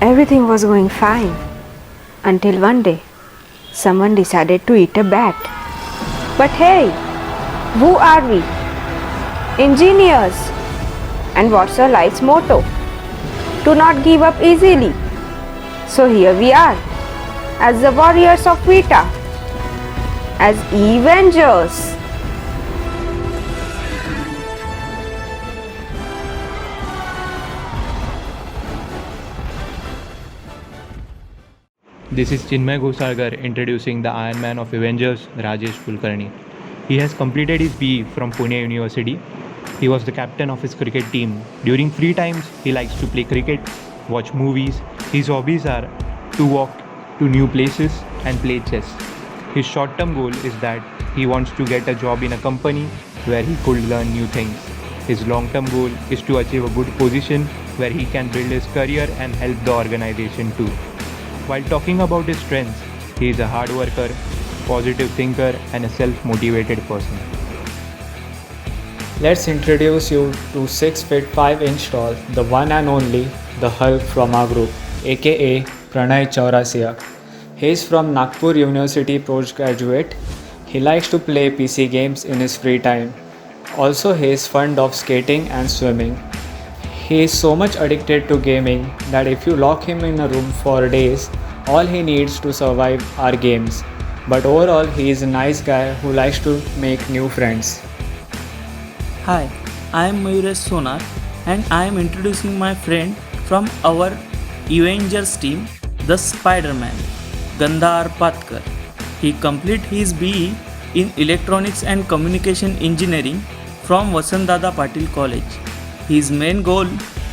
Everything was going fine until one day someone decided to eat a bat. But hey, who are we? Engineers. And what's our life's motto? To not give up easily. So here we are, as the warriors of Vita, as Avengers. This is Chinmay Ghosalgar introducing the Iron Man of Avengers, Rajesh Kulkarni. He has completed his BE from Pune University. He was the captain of his cricket team. During free times, he likes to play cricket, watch movies. His hobbies are to walk to new places and play chess. His short-term goal is that he wants to get a job in a company where he could learn new things. His long-term goal is to achieve a good position where he can build his career and help the organization too. While talking about his strengths, he is a hard worker, positive thinker, and a self-motivated person. Let's introduce you to 6 feet 5 inch tall, the one and only, the Hulk from our group, aka Pranay Chaurasia. He is from Nagpur University postgraduate. He likes to play PC games in his free time. Also, he is fond of skating and swimming. He is so much addicted to gaming that if you lock him in a room for days, all he needs to survive are games. But overall, he is a nice guy who likes to make new friends. Hi, I am Mayuresh Sonar and I am introducing my friend from our Avengers team, the Spider-Man, Gandhar Patkar. He completed his BE in Electronics and Communication Engineering from Vasantdada Patil College. His main goal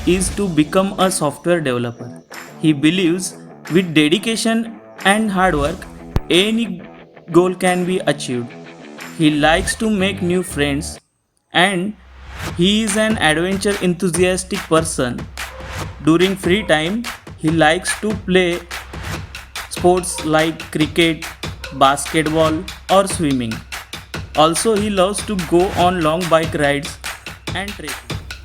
is to become a software developer. He believes with dedication and hard work, any goal can be achieved. He likes to make new friends and he is an adventure enthusiastic person. During free time, he likes to play sports like cricket, basketball, or swimming. Also, he loves to go on long bike rides and trekking.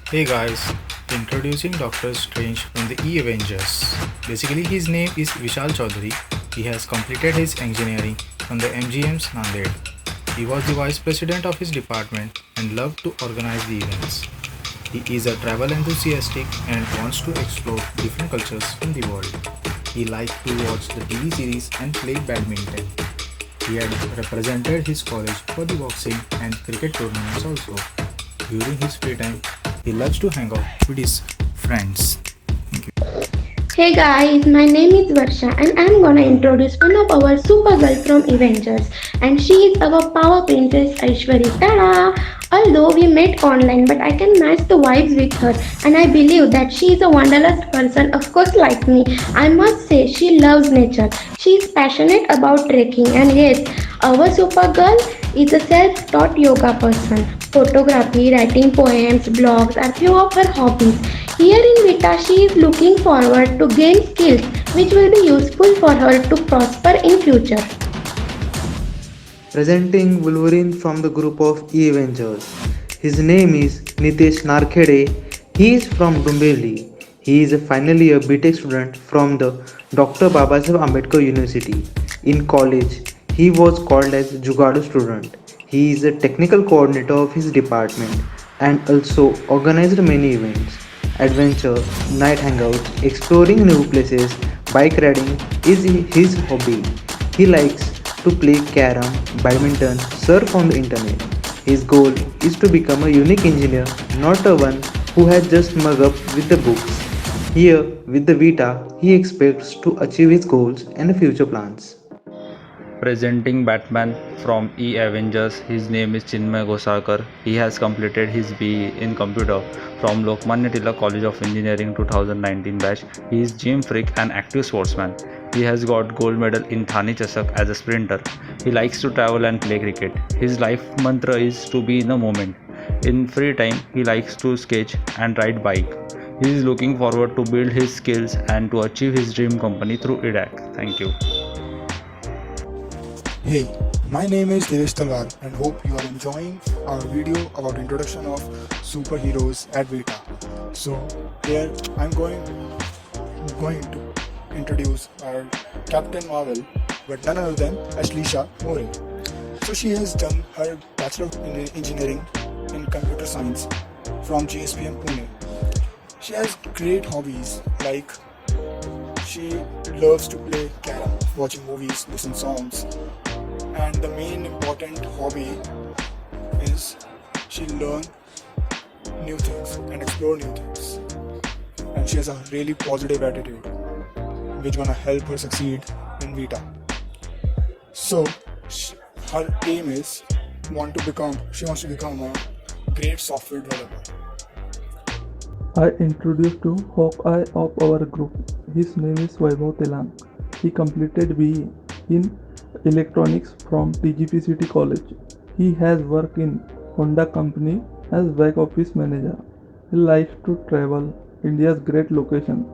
Hey guys, introducing Doctor Strange from the E-Avengers. Basically his name is Vishal Chaudhary. He has completed his engineering from the MGM's Nanded. He was the vice president of his department and loved to organize the events. He is a travel enthusiastic and wants to explore different cultures in the world. He likes to watch the TV series and play badminton. He had represented his college for the boxing and cricket tournaments also. During his free time, he loves to hang out with his friends. Thank you. Hey guys, my name is Varsha and I'm gonna introduce one of our Supergirl from Avengers, and she is our power princess Aishwarya. Tada! Although we met online, but I can match the vibes with her, and I believe that she is a wanderlust person, of course, like me. I must say, she loves nature. She is passionate about trekking, and yes, our Supergirl is a self-taught yoga person. Photography, writing poems, blogs are few of her hobbies. Here in Vita, she is looking forward to gain skills which will be useful for her to prosper in future. Presenting Wolverine from the group of E-Avengers. His name is Nitesh Narkhede. He is from Dombivli. He is a final year BTech student from the Dr. Babasaheb Ambedkar University. In college, he was called as Jugadu student. He is a technical coordinator of his department and also organized many events. Adventure, night hangouts, exploring new places, bike riding is his hobby. He likes to play carom, badminton, surf on the internet. His goal is to become a unique engineer, not a one who has just mug up with the books. Here, with the Vita, he expects to achieve his goals and future plans. Presenting Batman from E-Avengers, his name is Chinmay Ghosalkar. He has completed his BE in computer from Lokmanya Tilak College of Engineering 2019 batch. He is gym freak and active sportsman. He has got gold medal in Thane Chasak as a sprinter. He likes to travel and play cricket. His life mantra is to be in the moment. In free time, he likes to sketch and ride bike. He is looking forward to build his skills and to achieve his dream company through EDAC. Thank you. Hey, my name is Devesh Talwar and hope you are enjoying our video about introduction of superheroes at Vita. So here I'm going going to introduce our Captain Marvel, but none other than Ashleisha More. So she has done her Bachelor in Engineering in Computer Science from GSPM Pune. She has great hobbies like she loves to play carom, watching movies, listen songs, and the main important hobby is she learn new things and explore new things. And she has a really positive attitude, which gonna help her succeed in Vita. So her aim is she wants to become a great software developer. I introduced to Hawkeye of our group. His name is Vaibhav Telang. He completed BE in Electronics from TGP City College. He has worked in Honda company as back office manager. He likes to travel India's great location.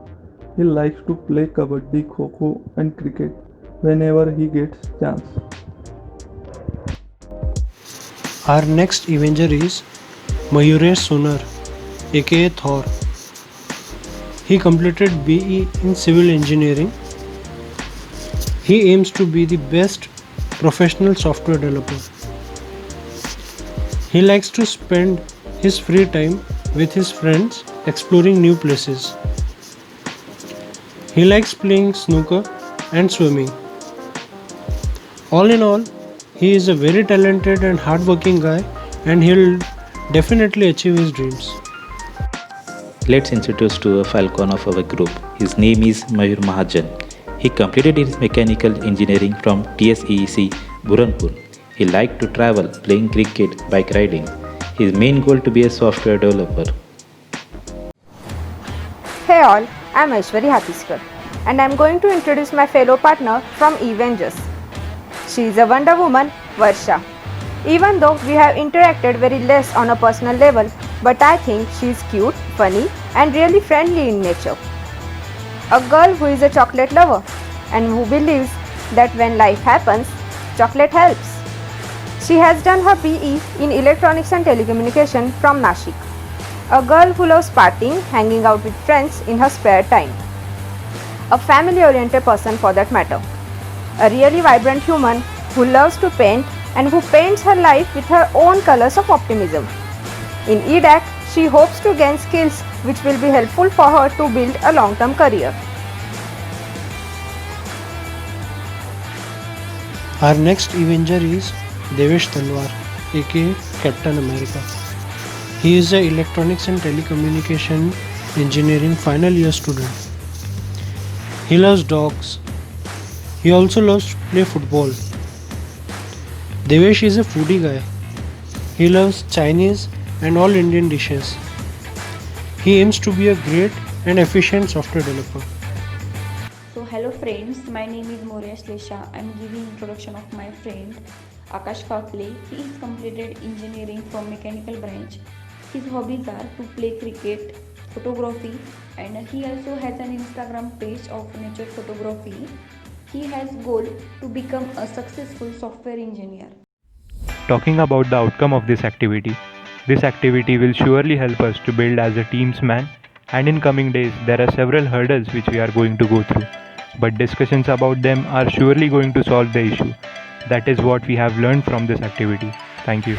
He likes to play kabaddi, kho and cricket whenever he gets chance. Our next Avenger is Mayuresh Sonar, aka Thor. He completed BE in Civil Engineering. He aims to be the best professional software developer. He likes to spend his free time with his friends exploring new places. He likes playing snooker and swimming. All in all, he is a very talented and hardworking guy, and he'll definitely achieve his dreams. Let's introduce to a falcon of our group. His name is Mayur Mahajan. He completed his mechanical engineering from TSEEC, Burhanpur. He liked to travel, playing cricket, bike riding. His main goal to be a software developer. Hey all, I'm Aishwari Hatiskar and I'm going to introduce my fellow partner from Avengers. She is a Wonder Woman, Varsha. Even though we have interacted very less on a personal level, but I think she is cute, funny and really friendly in nature. A girl who is a chocolate lover and who believes that when life happens, chocolate helps. She has done her BE in Electronics and Telecommunication from Nashik. A girl who loves partying, hanging out with friends in her spare time. A family-oriented person for that matter. A really vibrant human who loves to paint and who paints her life with her own colors of optimism. In EDAC, she hopes to gain skills which will be helpful for her to build a long-term career. Our next Avenger is Devesh Talwar, aka Captain America. He is an Electronics and Telecommunication Engineering final year student. He loves dogs. He also loves to play football. Devesh is a foodie guy. He loves Chinese and all Indian dishes. He aims to be a great and efficient software developer. So hello friends, my name is Moria Shlesha. I am giving introduction of my friend Akash Kakle. He is completed engineering from mechanical branch. His hobbies are to play cricket, photography, and he also has an Instagram page of nature photography. He has goal to become a successful software engineer. Talking about the outcome of this activity will surely help us to build as a team's man, and in coming days there are several hurdles which we are going to go through, but discussions about them are surely going to solve the issue. That is what we have learned from this activity. Thank you.